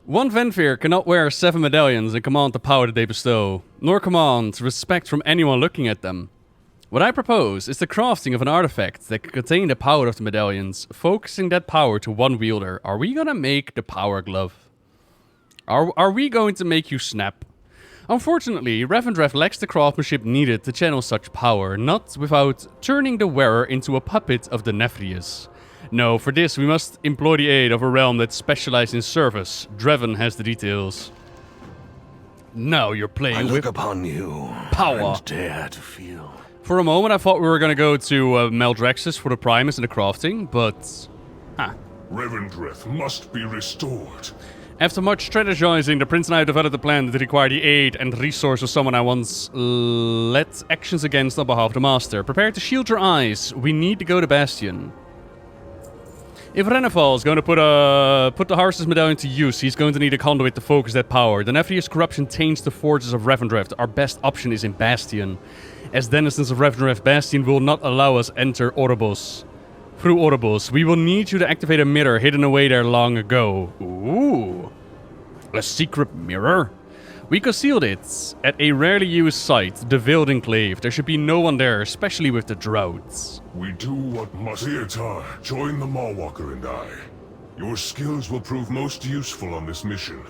One Venthyr cannot wear 7 medallions and command the power that they bestow, nor command respect from anyone looking at them. What I propose is the crafting of an artifact that can contain the power of the medallions, focusing that power to one wielder. Are we gonna make the power glove? Are we going to make you snap? Unfortunately, Revendreth lacks the craftsmanship needed to channel such power, not without turning the wearer into a puppet of the Nefrius. No, for this we must employ the aid of a realm that specializes in service. Draven has the details. Now you're playing I with look upon you power. And dare to feel. For a moment I thought we were gonna go to Maldraxxus for the Primus and the crafting, but... Revendreth must be restored. After much strategizing, the Prince and I developed a plan that required the aid and resource of someone I once led actions against on behalf of the Master. Prepare to shield your eyes. We need to go to Bastion. If Renneval is going to put the Harvest's medallion to use, he's going to need a conduit to focus that power. The Nefrius corruption taints the forges of Revendreth. Our best option is in Bastion. As denizens of Revendreth, Bastion will not allow us enter Oribos. Through Oribos, we will need you to activate a mirror hidden away there long ago. Ooh. A secret mirror? We concealed it at a rarely used site, the Veiled Enclave. There should be no one there, especially with the droughts. We do what must. Theatar, join the Mawwalker and I. Your skills will prove most useful on this mission.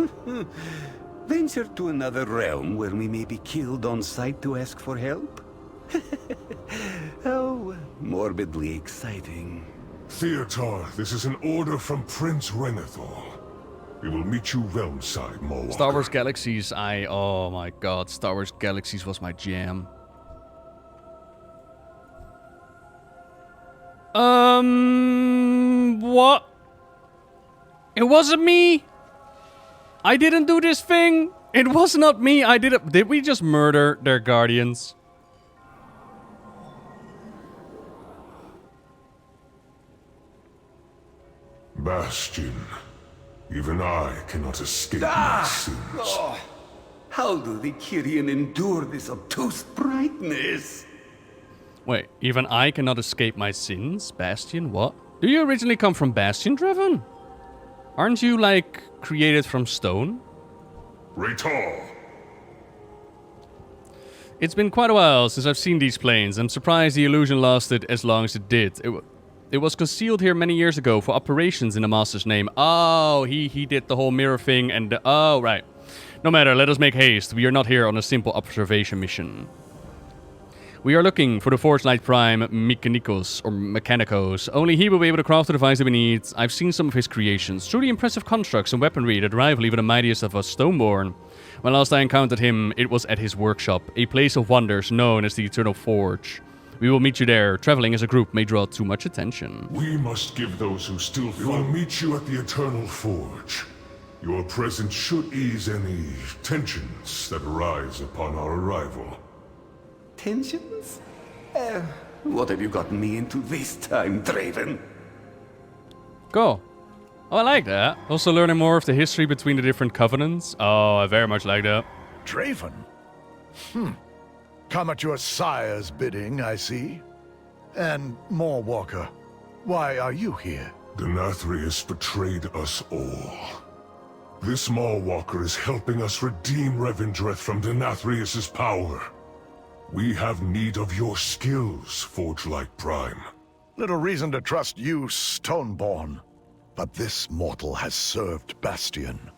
Venture to another realm where we may be killed on sight to ask for help? Oh, morbidly exciting. Theatar, this is an order from Prince Renethal. We will meet you realmside, Mawwalker. Star Wars Galaxies, oh my god, Star Wars Galaxies was my jam. What? It wasn't me? I didn't do this thing? It was not me, I did it. Did we just murder their guardians? Bastion. Even I cannot escape my sins. Oh, how do the Kyrian endure this obtuse brightness? Wait, even I cannot escape my sins? Bastion, what? Do you originally come from Bastion, Draven? Aren't you, like, created from stone? Raytal. It's been quite a while since I've seen these planes. I'm surprised the illusion lasted as long as it did. It was concealed here many years ago for operations in the Master's name. Oh, he did the whole mirror thing and... oh, right. No matter, let us make haste. We are not here on a simple observation mission. We are looking for the Forgelite Prime Mechanicos, or Mechanicos. Only he will be able to craft the device that we need. I've seen some of his creations. Truly impressive constructs and weaponry that rival even the mightiest of us Stoneborn. When last I encountered him, it was at his workshop, a place of wonders known as the Eternal Forge. We will meet you there. Traveling as a group may draw too much attention. We must give those who still feel. We will meet you at the Eternal Forge. Your presence should ease any tensions that arise upon our arrival. Tensions? What have you gotten me into this time, Draven? Cool. Oh, I like that. Also learning more of the history between the different covenants. Oh, I very much like that. Draven? Come at your sire's bidding, I see. And Mawwalker, why are you here? Denathrius betrayed us all. This Mawwalker is helping us redeem Revendreth from Denathrius' power. We have need of your skills, Forgelite Prime. Little reason to trust you, Stoneborn. But this mortal has served Bastion.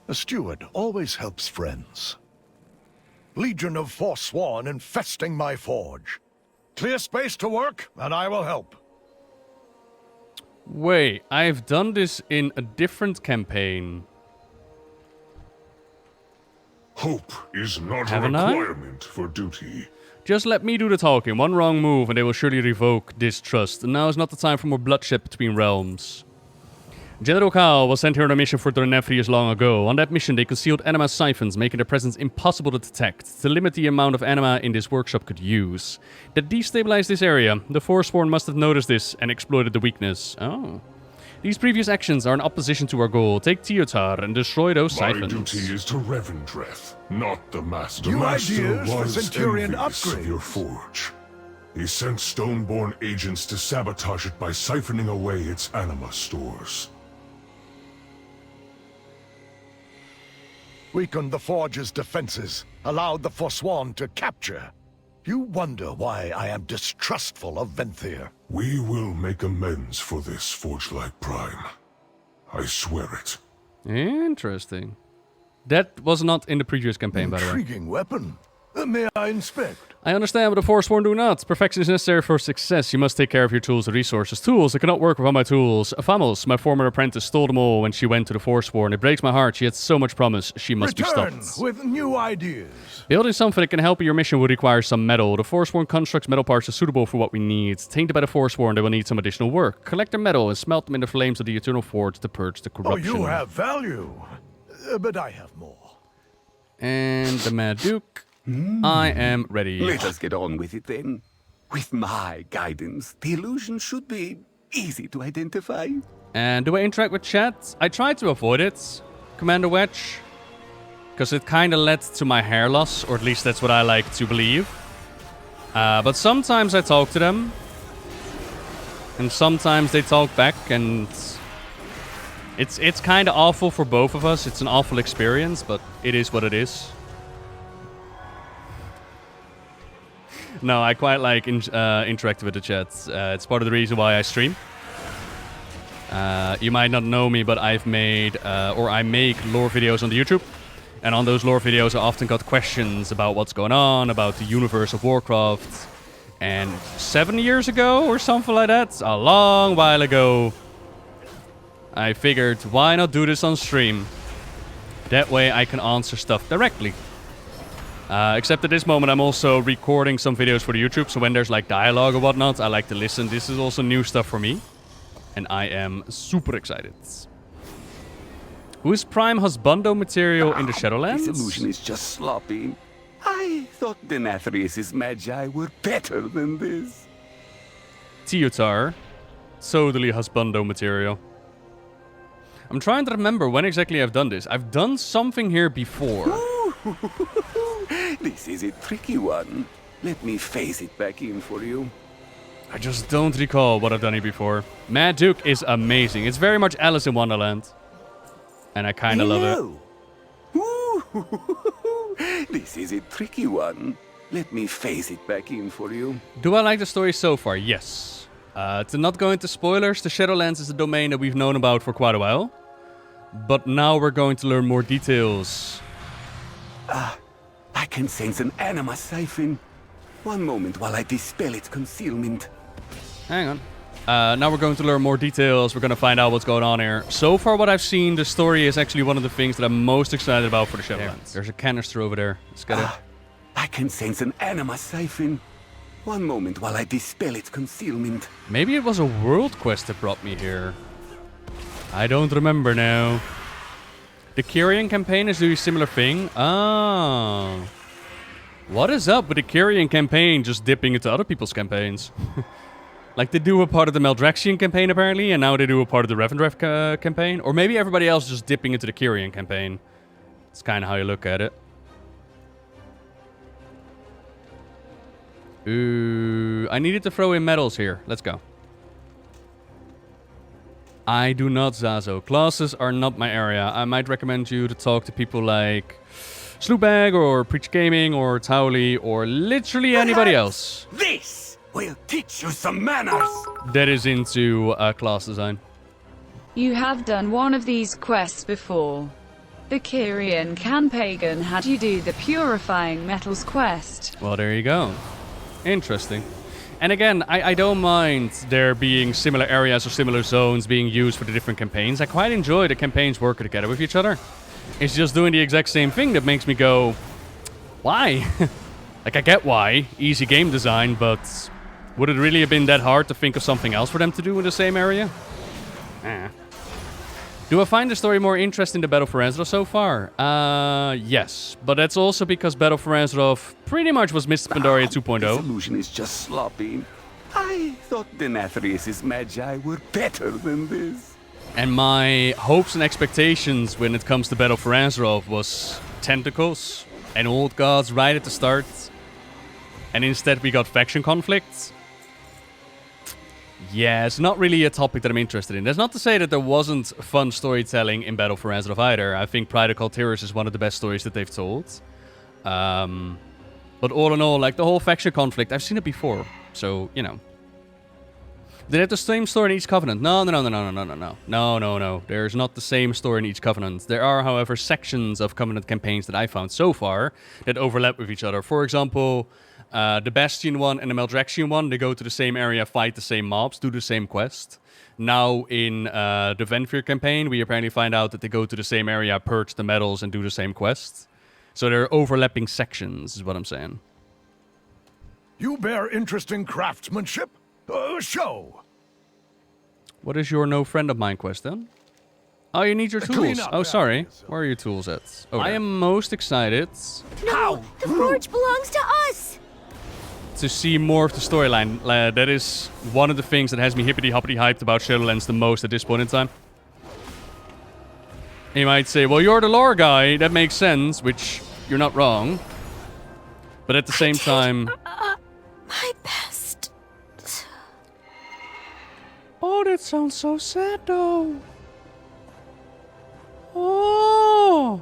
A steward always helps friends. Legion of Forsworn infesting my forge. Clear space to work, and I will help. Wait, I've done this in a different campaign. Hope is not Haven't a I? requirement for duty. Just let me do the talking. One wrong move and they will surely revoke distrust. And now is not the time for more bloodshed between realms. General Kael was sent here on a mission for Nefrius long ago. On that mission, they concealed anima siphons, making their presence impossible to detect, to limit the amount of anima in this workshop could use. That destabilized this area. The Forsworn must have noticed this and exploited the weakness. Oh. These previous actions are in opposition to our goal. Take Theotar and destroy those My siphons. duty is to Revendreth, not the Master. New The Master ideas for was Centurion envious of upgrades. your forge. He sent Stoneborn agents to sabotage it by siphoning away its anima stores. weakened the Forge's defenses, allowed the Forsworn to capture. You wonder why I am distrustful of Venthyr. We will make amends for this, Forgelite Prime. I swear it. Interesting. That was not in the previous campaign, by the way. Intriguing weapon. May I inspect? I understand, but the Forsworn do not. Perfection is necessary for success. You must take care of your tools and resources. Tools, I cannot work without my tools. Famos, my former apprentice, stole them all when she went to the Forsworn. It breaks my heart. She had so much promise. She must be stopped. With new ideas. Building something that can help your mission would require some metal. The Forsworn constructs metal parts are suitable for what we need. Tainted by the Forsworn, they will need some additional work. Collect their metal and smelt them in the flames of the Eternal Forge to purge the corruption. Oh, you have value. But I have more. And the Mad Duke. I am ready. Let us get on with it then. With my guidance, the illusion should be easy to identify. And do I interact with chat? I try to avoid it, Commander Wedge, because it kind of led to my hair loss, or at least that's what I like to believe. But sometimes I talk to them, and sometimes they talk back, and it's kind of awful for both of us. It's an awful experience, but it is what it is. No, I quite like interacting with the chat. It's part of the reason why I stream. You might not know me, but I've made, or I make lore videos on the YouTube. And on those lore videos, I often got questions about what's going on, about the universe of Warcraft. And 7 years ago, or something like that, a long while ago, I figured, why not do this on stream? That way I can answer stuff directly. Except at this moment, I'm also recording some videos for the YouTube, so when there's like dialogue or whatnot, I like to listen. This is also new stuff for me, and I am super excited. Who is Prime Husbando material in the Shadowlands? This illusion is just sloppy. I thought Denathrius' Magi were better than this. Teotar. Totally Husbando material. I'm trying to remember when exactly I've done this. I've done something here before. This is a tricky one. Let me phase it back in for you. I just don't recall what I've done here before. Mad Duke is amazing. It's very much Alice in Wonderland. And I kind of love it. This is a tricky one. Let me phase it back in for you. Do I like the story so far? Yes. To not go into spoilers, the Shadowlands is a domain that we've known about for quite a while. But now we're going to learn more details. I can sense an anima siphon. One moment while I dispel its concealment. Hang on. Now we're going to learn more details. We're going to find out what's going on here. So far what I've seen, the story is actually one of the things that I'm most excited about for the Shadowlands. There's a canister over there. Let's get it. I can sense an anima siphon. One moment while I dispel its concealment. Maybe it was a world quest that brought me here. I don't remember now. The Kyrian campaign is doing a similar thing. Oh. What is up with the Kyrian campaign just dipping into other people's campaigns? Like they do a part of the Maldraxian campaign apparently, and now they do a part of the Revendreth campaign. Or maybe everybody else is just dipping into the Kyrian campaign. It's kind of how you look at it. Ooh, I needed to throw in medals here. Let's go. I do not, Zazo. Classes are not my area. I might recommend you to talk to people like Sloopbag or Preach Gaming or Towley or literally anybody else. This will teach you some manners. That is into class design. You have done one of these quests before. The Kyrian Pagan had you do the Purifying Metals quest. Well, there you go. Interesting. And again, I don't mind there being similar areas or similar zones being used for the different campaigns. I quite enjoy the campaigns working together with each other. It's just doing the exact same thing that makes me go, why? Like, I get why. Easy game design, but would it really have been that hard to think of something else for them to do in the same area? Do I find the story more interesting than Battle for Azeroth so far? Yes. But that's also because Battle for Azeroth pretty much was Mr. Pandaria 2.0. This illusion is just sloppy. I thought Denathrius' Magi were better than this. And my hopes and expectations when it comes to Battle for Azeroth was tentacles and old gods right at the start. And instead we got faction conflicts. Yeah, it's not really a topic that I'm interested in. That's not to say that there wasn't fun storytelling in Battle for Azeroth either. I think Pride of Kael'thas is one of the best stories that they've told. But all in all, like, the whole faction conflict, I've seen it before. So, you know. They have the same story in each Covenant. No. There's not the same story in each Covenant. There are, however, sections of Covenant campaigns that I found so far that overlap with each other. For example, the Bastion one and the Maldraxian one, they go to the same area, fight the same mobs, do the same quest. Now, in the Venthyr campaign, we apparently find out that they go to the same area, purge the medals, and do the same quest. So there are overlapping sections, is what I'm saying. You bear interest in craftsmanship? Show! What is your no friend of mine quest then? Oh, you need your tools. Oh, sorry. Where are your tools at? Oh, I am most excited. No, the forge belongs to us. To see more of the storyline. That is one of the things that has me hippity-hoppity hyped about Shadowlands the most at this point in time. You might say, well, you're the lore guy. That makes sense, which you're not wrong. But at the same time... my best. Oh, that sounds so sad, though. Oh.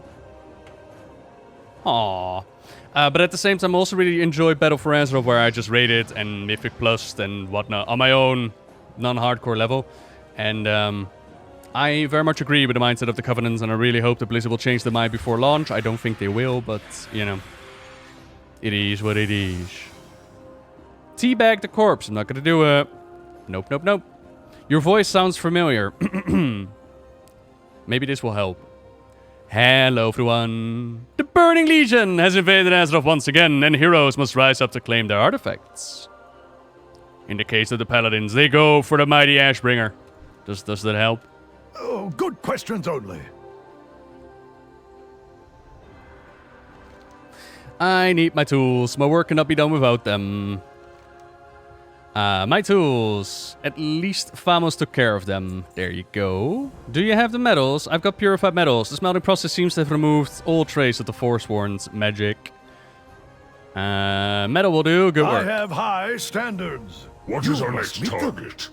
Aww. But at the same time, I also really enjoy Battle for Azeroth, where I just raided and Mythic Plus and whatnot on my own non-hardcore level. And I very much agree with the mindset of the Covenants, and I really hope that Blizzard will change their mind before launch. I don't think they will, but, you know, it is what it is. Teabag the corpse. I'm not gonna do it. Nope. Your voice sounds familiar. Maybe this will help. Hello, everyone. The Burning Legion has invaded Azeroth once again, and heroes must rise up to claim their artifacts. In the case of the Paladins, they go for the mighty Ashbringer. Does that help? Oh, good questions only. I need my tools. My work cannot be done without them. My tools. At least Famos took care of them. There you go. Do you have the metals? I've got purified metals. The smelting process seems to have removed all trace of the Forsworn's magic. Metal will do. Good work. I have high standards. What is our next target?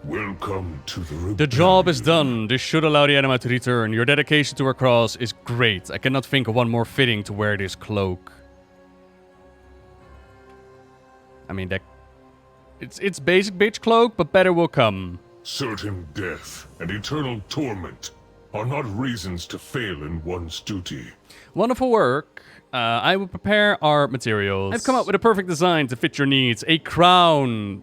Welcome to the Rebellion. The job is done. This should allow the anima to return. Your dedication to our cause is great. I cannot think of one more fitting to wear this cloak. I mean, it's basic bitch cloak, but better will come. Certain death and eternal torment are not reasons to fail in one's duty. Wonderful work. I will prepare our materials. I've come up with a perfect design to fit your needs. A crown.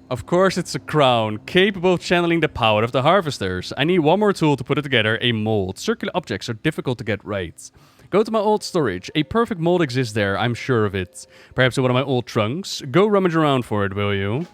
Of course it's a crown, capable of channeling the power of the harvesters. I need one more tool to put it together, a mold. Circular objects are difficult to get right. Go to my old storage. A perfect mold exists there, I'm sure of it. Perhaps in one of my old trunks. Go rummage around for it, will you?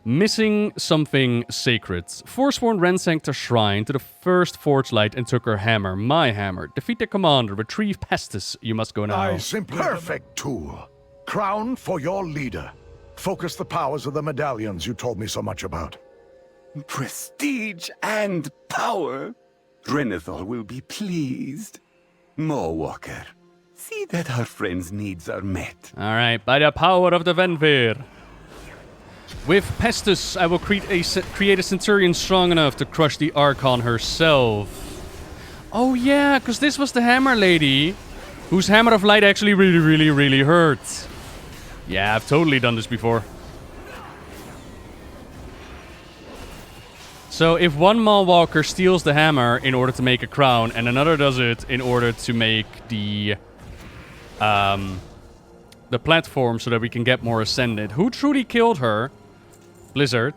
Missing something sacred. Forsworn ransacked a shrine to the first Forgelite and took her hammer, my hammer. Defeat the commander, retrieve Pestis. You must go now. I simply... Perfect tool. Crown for your leader. Focus the powers of the medallions you told me so much about. Prestige and power. Renethal will be pleased. Mawwalker, see that our friend's needs are met. Alright, by the power of the Venthyr. With Pestis, I will create a Centurion strong enough to crush the Archon herself. Oh yeah, because this was the Hammer Lady, whose Hammer of Light actually really hurt. Yeah, I've totally done this before. So if one Mawwalker steals the hammer in order to make a crown, and another does it in order to make the platform so that we can get more ascended. Who truly killed her? Blizzard.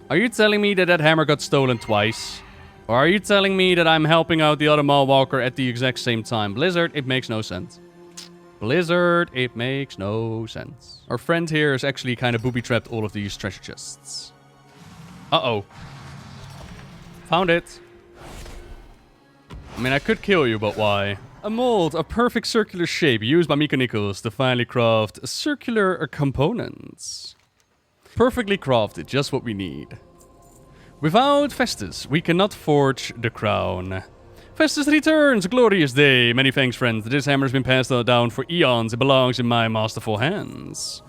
Are you telling me that that hammer got stolen twice? Or are you telling me that I'm helping out the other Mawwalker at the exact same time? Blizzard, it makes no sense. Blizzard, it makes no sense. Our friend here has actually kind of booby-trapped all of these treasure chests. Uh-oh. Found it. I mean, I could kill you, but why? A mold of perfect circular shape used by mechanicals to finally craft circular components. Perfectly crafted, just what we need. Without Festus, we cannot forge the crown. Festus returns, glorious day. Many thanks, friends. This hammer has been passed down for eons. It belongs in my masterful hands.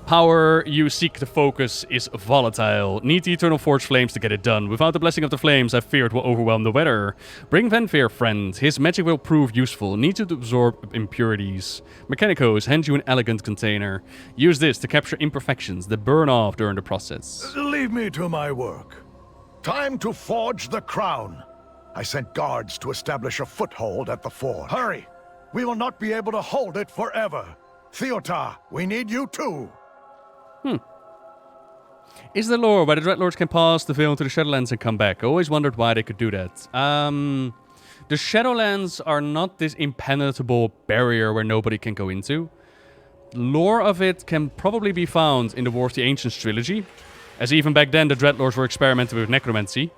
Power you seek to focus is volatile. Need the Eternal Forge Flames to get it done. Without the Blessing of the Flames, I fear it will overwhelm the weather. Bring Venthyr, friend. His magic will prove useful. Need to absorb impurities. Mechanicos hand you an elegant container. Use this to capture imperfections that burn off during the process. Leave me to my work. Time to forge the crown. I sent guards to establish a foothold at the forge. Hurry! We will not be able to hold it forever. Theota, we need you too. Is there lore why the Dreadlords can pass the veil into the Shadowlands and come back? I always wondered why they could do that. The Shadowlands are not this impenetrable barrier where nobody can go into. Lore of it can probably be found in the War of the Ancients trilogy, as even back then the Dreadlords were experimenting with necromancy.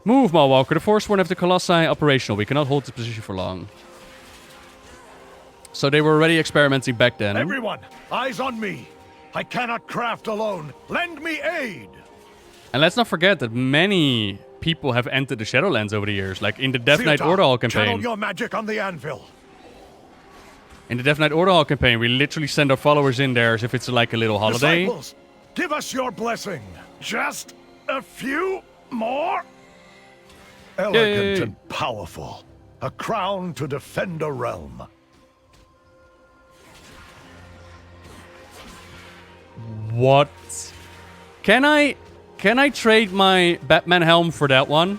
Move, Maulwalker. The Forsworn have the Colossi operational. We cannot hold this position for long. So they were already experimenting back then. Everyone, eyes on me. I cannot craft alone. Lend me aid. And let's not forget that many people have entered the Shadowlands over the years, like in the Death Knight Theota, Orderhall channel campaign. your magic on the anvil. In the Death Knight Orderhall campaign, we literally send our followers in there as if it's like a little holiday. Disciples, give us your blessing. Just a few more. Elegant and powerful. A crown to defend a realm. What? Can I trade my Batman helm for that one?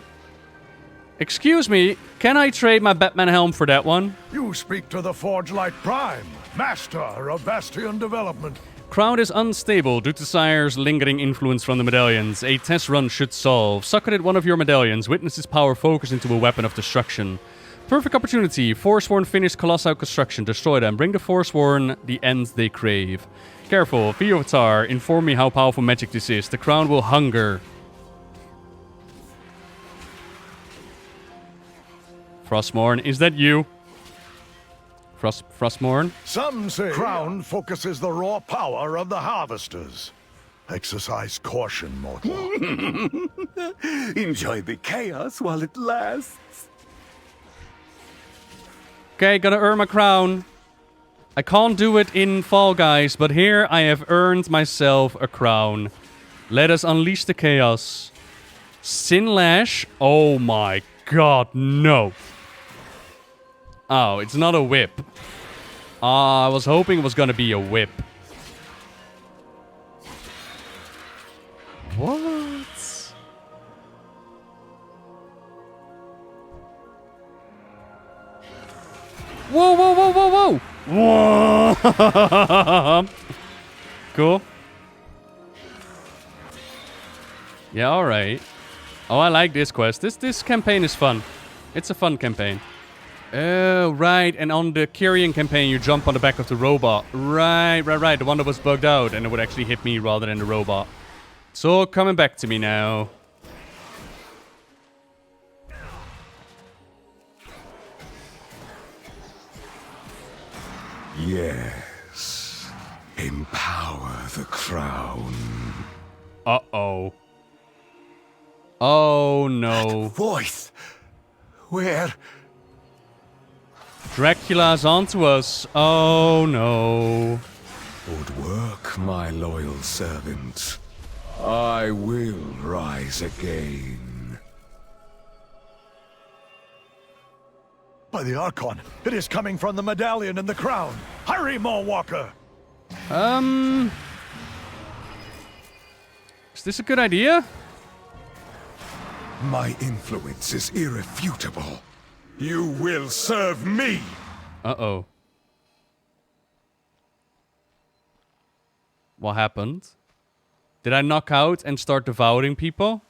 Excuse me, can I trade my Batman helm for that one? You speak to the Forgelite Prime, master of Bastion development. Crowd is unstable due to Sire's lingering influence from the medallions. A test run should solve. Succeed one of your medallions. Witness its power focus into a weapon of destruction. Perfect opportunity. Forsworn finish colossal construction. Destroy them. Bring the Forsworn the ends they crave. Careful. Viotar, inform me how powerful magic this is. The crown will hunger. Frostmourne, is that you? Frostmourne? Some say crown focuses the raw power of the harvesters. Exercise caution, mortal. Enjoy the chaos while it lasts. Okay, gotta earn my crown. I can't do it in Fall Guys, but here I have earned myself a crown. Let us unleash the chaos. Sinlash? Oh my god, no. Oh, it's not a whip. I was hoping it was gonna be a whip. What? Whoa, whoa, whoa, whoa, whoa! Whoa! Cool. Yeah, alright. Oh, I like this quest. This campaign is fun. It's a fun campaign. Oh, right. And on the Kyrian campaign, you jump on the back of the robot. Right. The one that was bugged out, and it would actually hit me rather than the robot. It's all coming back to me now. Yes. Empower the crown. Uh-oh. Oh, no. Voice! Where? Dracula's onto us. Oh, no. Good work, my loyal servant. I will rise again. By the Archon, it is coming from the medallion and the crown. Hurry, Maulwalker! Is this a good idea? My influence is irrefutable. You will serve me! Uh-oh. What happened? Did I knock out and start devouring people?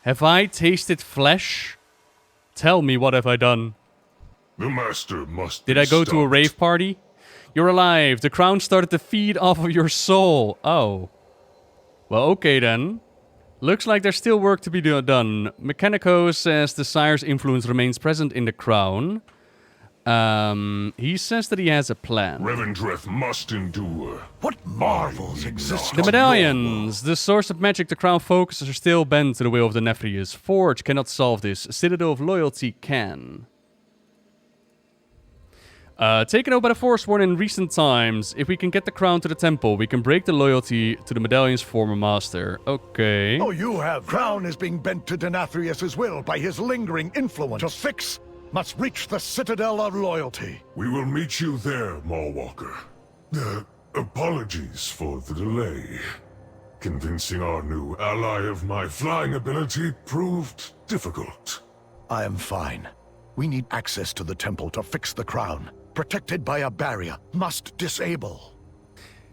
Have I tasted flesh? Tell me, what have I done? The master must Did I go to a rave party? You're alive. The crown started to feed off of your soul. Oh. Well, okay then. Looks like there's still work to be done. Mechanico says the Sire's influence remains present in the crown. He says that he has a plan. Revendreth must endure. What marvels exist The on medallions! The source of magic the crown focuses are still bent to the will of the Nephius. Forge cannot solve this. Citadel of Loyalty can. Taken out by the Forsworn in recent times. If we can get the crown to the temple, we can break the loyalty to the medallion's former master. Okay. Oh, you have. Crown is being bent to Denathrius' will by his lingering influence. To fix, must reach the citadel of loyalty. We will meet you there, Mallwalker. Apologies for the delay. Convincing our new ally of my flying ability proved difficult. I am fine. We need access to the temple to fix the crown. Protected by a barrier. Must disable.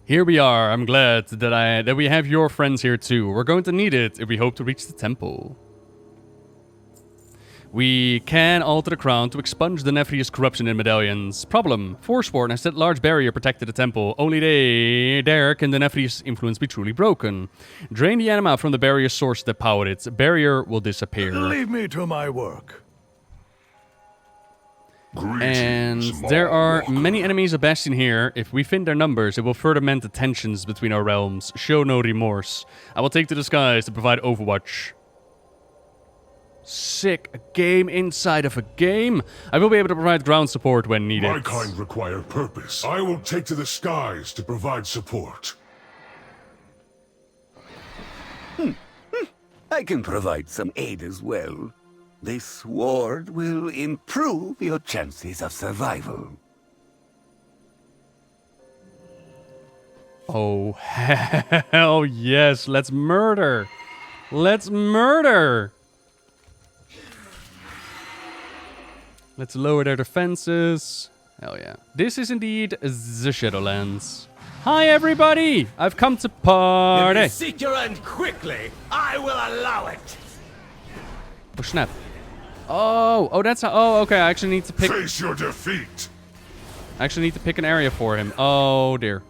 Here we are. I'm glad that we have your friends here too. We're going to need it if we hope to reach the temple. We can alter the crown to expunge the nefarious corruption in medallions. Problem: Forsworn has that large barrier protected the temple. Only there can the nefarious influence be truly broken. Drain the anima from the barrier source that powered it. Barrier will disappear. Leave me to my work. And there are many enemies of Bastion here. If we thin their numbers, it will further mend the tensions between our realms. Show no remorse. I will take to the skies to provide overwatch. Sick. A game inside of a game. I will be able to provide ground support when needed. My kind require purpose. I will take to the skies to provide support. I can provide some aid as well. This sword will improve your chances of survival. Oh, hell yes. Let's murder. Let's murder. Let's lower their defenses. Hell yeah. This is indeed the Shadowlands. Hi, everybody. I've come to party. If you seek your end quickly, I will allow it. Oh, snap. Oh, that's how... Oh, okay. I actually need to pick... Face your defeat. I actually need to pick an area for him. Oh, dear.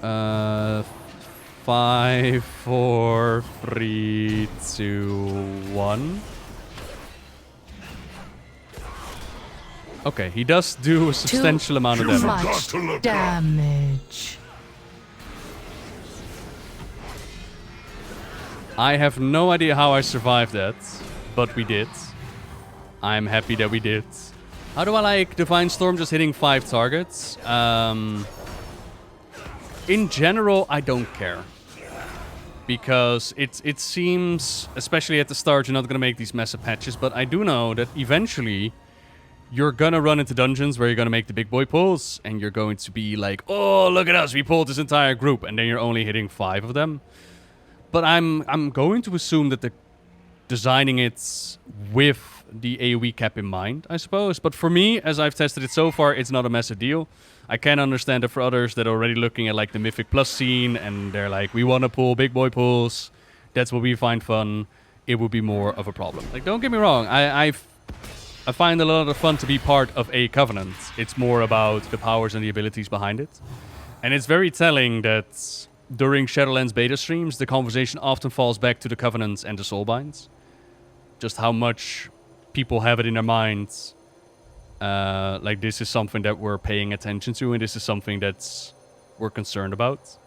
5, 4, 3, 2, 1. Okay, he does do a substantial amount of damage. Much damage. I have no idea how I survived that, but we did. I'm happy that we did. How do I like Divine Storm just hitting 5 targets? In general, I don't care. Because it seems, especially at the start, you're not going to make these massive patches, but I do know that eventually you're going to run into dungeons where you're going to make the big boy pulls, and you're going to be like, oh, look at us, we pulled this entire group, and then you're only hitting 5 of them. But I'm going to assume that they're designing it with the AoE cap in mind, I suppose. But for me, as I've tested it so far, it's not a massive deal. I can understand that for others that are already looking at like the Mythic Plus scene and they're like, we want to pull big boy pulls. That's what we find fun. It would be more of a problem. Like, don't get me wrong. I find a lot of fun to be part of a Covenant. It's more about the powers and the abilities behind it. And it's very telling that during Shadowlands beta streams, the conversation often falls back to the Covenants and the Soulbinds. Just how much people have it in their minds. Like, this is something that we're paying attention to, and this is something that's we're concerned about.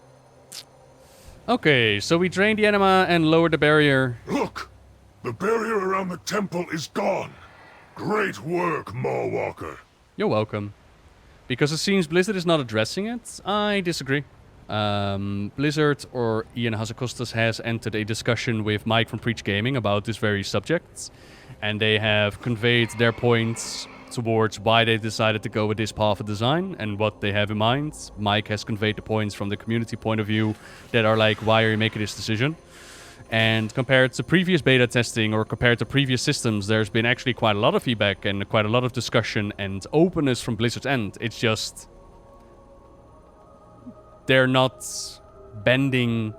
Okay, so we drained the anima and lowered the barrier. Look! The barrier around the temple is gone. Great work, Mallwalker. You're welcome. Because it seems Blizzard is not addressing it, I disagree. Blizzard, or Ian Hazakostas, has entered a discussion with Mike from Preach Gaming about this very subject. And they have conveyed their points towards why they decided to go with this path of design and what they have in mind. Mike has conveyed the points from the community point of view that are like, why are you making this decision? And compared to previous beta testing or compared to previous systems, there's been actually quite a lot of feedback and quite a lot of discussion and openness from Blizzard's end. It's just they're not bending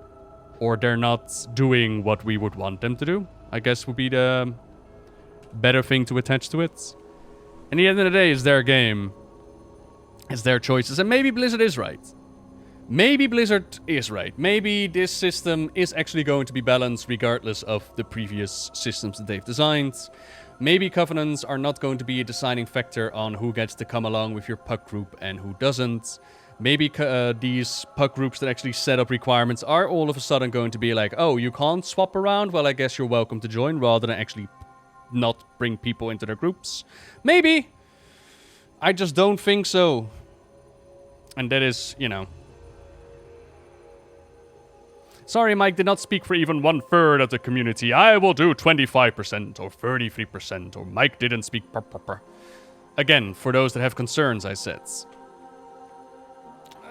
or they're not doing what we would want them to do, I guess would be the better thing to attach to it. In the end of the day, it's their game. It's their choices. And maybe Blizzard is right. Maybe Blizzard is right. Maybe this system is actually going to be balanced regardless of the previous systems that they've designed. Maybe Covenants are not going to be a deciding factor on who gets to come along with your puck group and who doesn't. Maybe these puck groups that actually set up requirements are all of a sudden going to be like, oh, you can't swap around? Well, I guess you're welcome to join, rather than actually not bring people into their groups. Maybe. I just don't think so. And that is, you know. Sorry, Mike did not speak for even 1/3 of the community. I will do 25% or 33%, or Mike didn't speak. Again, for those that have concerns, I said.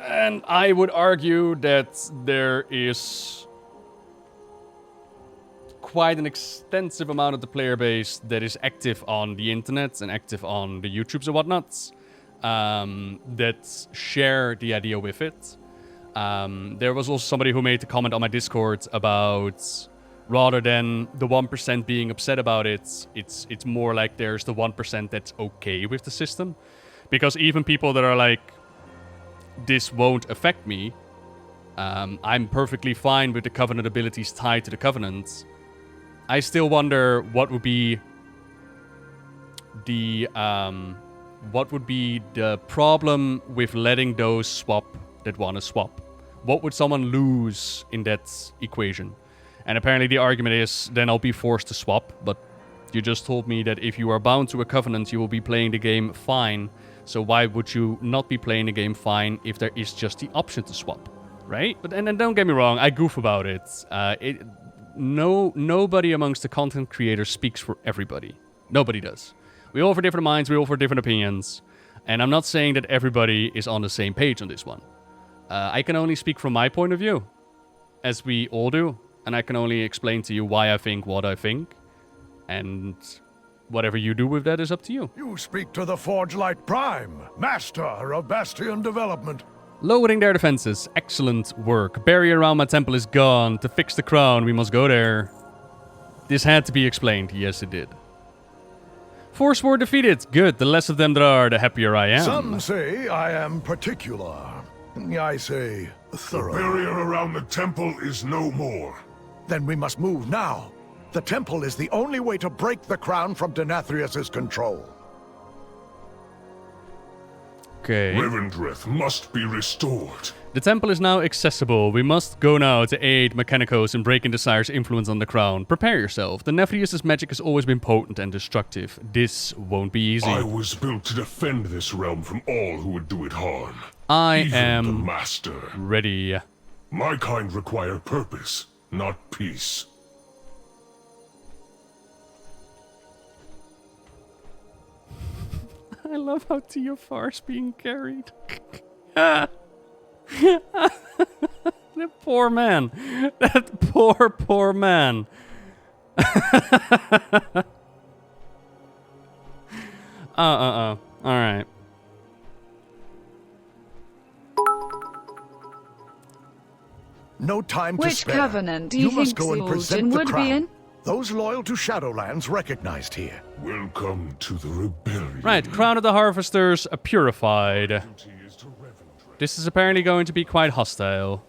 And I would argue that there is quite an extensive amount of the player base that is active on the internet and active on the YouTubes and whatnots that share the idea with it. There was also somebody who made a comment on my Discord about rather than the 1% being upset about it, it's more like there's the 1% that's okay with the system. Because even people that are like, this won't affect me, I'm perfectly fine with the Covenant abilities tied to the Covenant. I still wonder what would be the problem with letting those swap that want to swap. What would someone lose in that equation? And apparently the argument is, then I'll be forced to swap, but you just told me that if you are bound to a Covenant, you will be playing the game fine. So why would you not be playing the game fine if there is just the option to swap, right? But and don't get me wrong, I goof about it. Nobody amongst the content creators speaks for everybody. Nobody does. We all have different minds, we all have different opinions, and I'm not saying that everybody is on the same page on this one. I can only speak from my point of view, as we all do, and I can only explain to you why I think what I think, and whatever you do with that is up to you. You speak to the Forgelite Prime, master of Bastion development. Lowering their defenses. Excellent work. Barrier around my temple is gone. To fix the crown, we must go there. This had to be explained. Yes, it did. Force were defeated. Good. The less of them there are, the happier I am. Some say I am particular. I say thorough. The barrier around the temple is no more. Then we must move now. The temple is the only way to break the crown from Denathrius' control. Okay. Revendreth must be restored. The temple is now accessible. We must go now to aid Mechanicos in breaking the Sire's influence on the crown. Prepare yourself. Denathrius' magic has always been potent and destructive. This won't be easy. I was built to defend this realm from all who would do it harm. I Even am the master. ready. My kind require purpose, not peace. I love how Teofar's being carried. That poor man. That poor man. Alright. No time to Which spare. covenant do you must think go and Zul'jin present the would be crown. in? Those loyal to Shadowlands recognized here. Welcome to the rebellion. Right, Crown of the Harvesters purified. Duty is to Revendreth. This is apparently going to be quite hostile.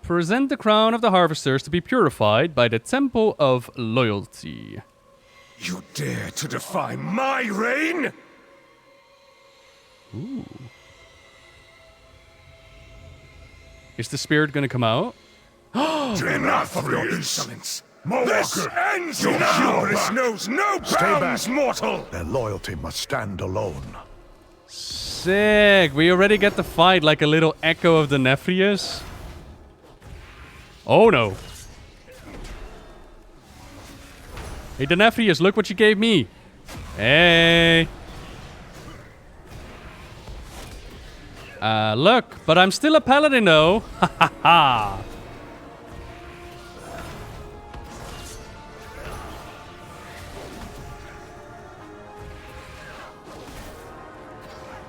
Present the Crown of the Harvesters to be purified by the Temple of Loyalty. You dare to defy my reign? Ooh. Is the spirit gonna come out? Enough of your insolence! This ends your hubris knows no bounds, mortal! Their loyalty must stand alone. Sick! We already get the fight like a little echo of the Denathrius. Oh no. Hey Denathrius, look what you gave me. Hey. Look, but I'm still a paladin though. Ha ha ha.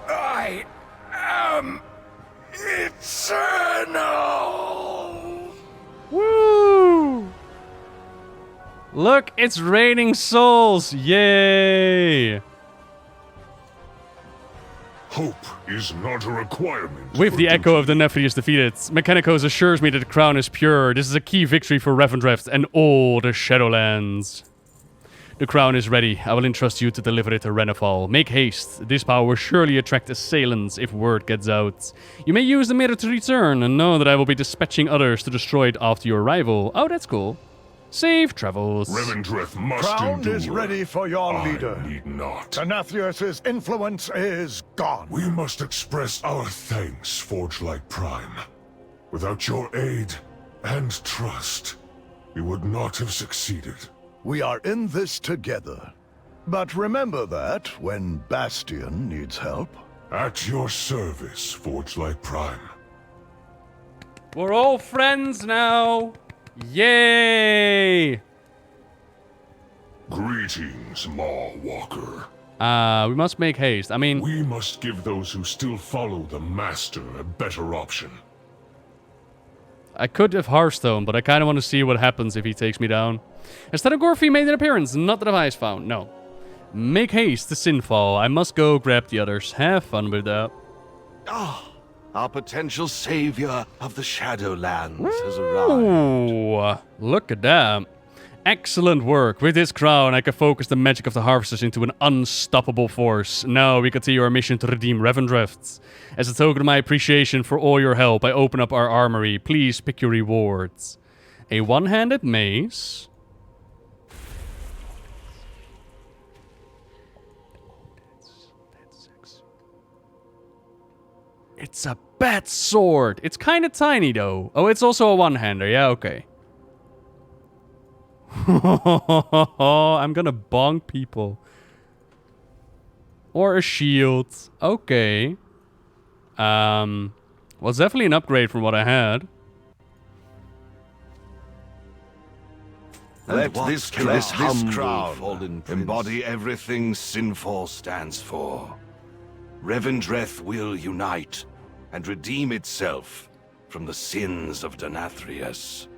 I am eternal! Woo! Look, it's raining souls. Yay! Hope is not a requirement. With for the echo duty. of the Denathrius defeated, Mechanicos assures me that the crown is pure. This is a key victory for Revendreth and all the Shadowlands. The crown is ready. I will entrust you to deliver it to Renethal. Make haste. This power will surely attract assailants if word gets out. You may use the mirror to return and know that I will be dispatching others to destroy it after your arrival. Oh, that's cool. Safe travels. Revendreth must Crown endure. is ready for your I leader. need not. Denathrius' influence is gone. We must express our thanks, Forgelite Prime. Without your aid and trust, we would not have succeeded. We are in this together. But remember that when Bastion needs help. At your service, Forgelite Prime. We're all friends now. Yay! Greetings, Maw Walker. We must make haste. I mean, We must give those who still follow the Master a better option. I could have Hearthstone, but I kind of want to see what happens if he takes me down. Has Gorfi made an appearance? Not that I've found. No. Make haste to Sinfall. I must go grab the others. Have fun with that. Our potential savior of the Shadowlands has arrived. Ooh, look at that. Excellent work. With this crown, I can focus the magic of the harvesters into an unstoppable force. Now we continue our mission to redeem Revendreth. As a token of my appreciation for all your help, I open up our armory. Please pick your rewards. A one-handed mace. It's a bat sword. It's kind of tiny, though. Oh, it's also a one-hander. Yeah, okay. I'm gonna bonk people. Or a shield. Okay. Well, it's definitely an upgrade from what I had. Let this crown fallen prince. embody everything Sinfall stands for. Revendreth will unite and redeem itself from the sins of Denathrius.